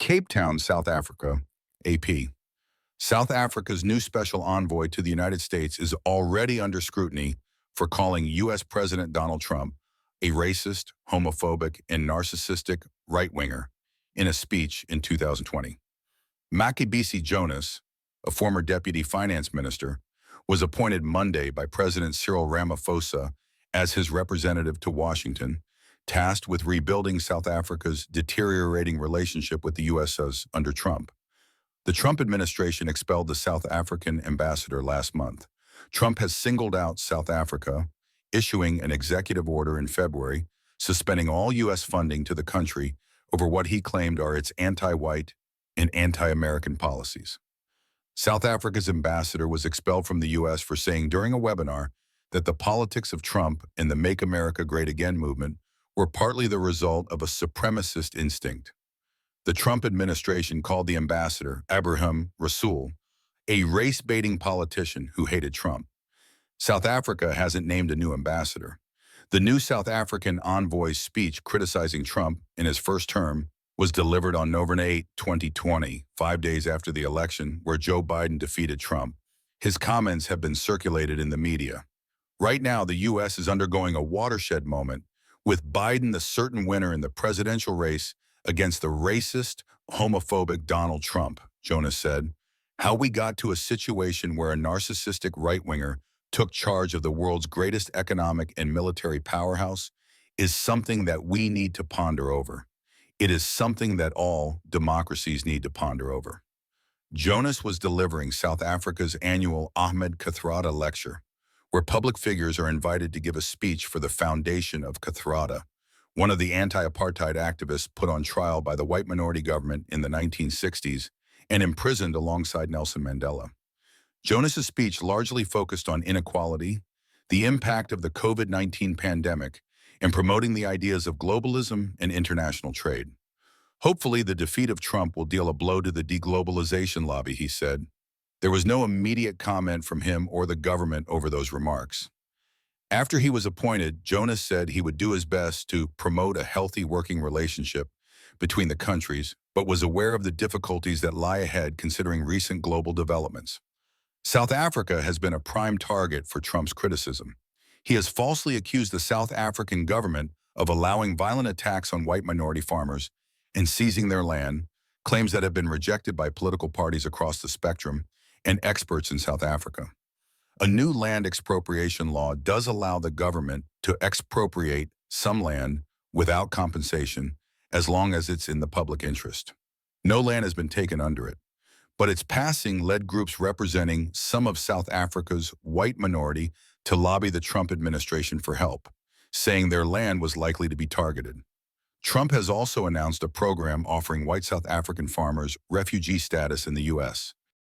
Cape Town, South Africa, AP. South Africa's new special envoy to the United States is already under scrutiny for calling U.S. President Donald Trump a racist, homophobic, and narcissistic right-winger in a speech in 2020. Mcebisi Jonas, a former deputy finance minister, was appointed Monday by President Cyril Ramaphosa as his representative to Washington, tasked with rebuilding South Africa's deteriorating relationship with the U.S. under Trump. The Trump administration expelled the South African ambassador last month. Trump has singled out South Africa, issuing an executive order in February, suspending all U.S. funding to the country over what he claimed are its anti-white and anti-American policies. South Africa's ambassador was expelled from the U.S. for saying during a webinar that the politics of Trump and the Make America Great Again movement were partly the result of a supremacist instinct. The Trump administration called the ambassador, Abraham Rasool, a race-baiting politician who hated Trump. South Africa hasn't named a new ambassador. The new South African envoy's speech criticizing Trump in his first term was delivered on November 8, 2020, 5 days after the election where Joe Biden defeated Trump. His comments have been circulated in the media. Right now, the U.S. is undergoing a watershed moment, with Biden the certain winner in the presidential race against the racist, homophobic Donald Trump, Jonas said. How we got to a situation where a narcissistic right-winger took charge of the world's greatest economic and military powerhouse is something that we need to ponder over. It is something that all democracies need to ponder over. Jonas was delivering South Africa's annual Ahmed Kathrada lecture, where public figures are invited to give a speech for the foundation of Kathrada, one of the anti-apartheid activists put on trial by the white minority government in the 1960s and imprisoned alongside Nelson Mandela. Jonas's speech largely focused on inequality, the impact of the COVID-19 pandemic, and promoting the ideas of globalism and international trade. Hopefully, the defeat of Trump will deal a blow to the deglobalization lobby, he said. There was no immediate comment from him or the government over those remarks. After he was appointed, Jonas said he would do his best to promote a healthy working relationship between the countries, but was aware of the difficulties that lie ahead considering recent global developments. South Africa has been a prime target for Trump's criticism. He has falsely accused the South African government of allowing violent attacks on white minority farmers and seizing their land, claims that have been rejected by political parties across the spectrum and experts in South Africa. A new land expropriation law does allow the government to expropriate some land without compensation as long as it's in the public interest. No land has been taken under it, but its passing led groups representing some of South Africa's white minority to lobby the Trump administration for help, saying their land was likely to be targeted. Trump has also announced a program offering white South African farmers refugee status in the U.S.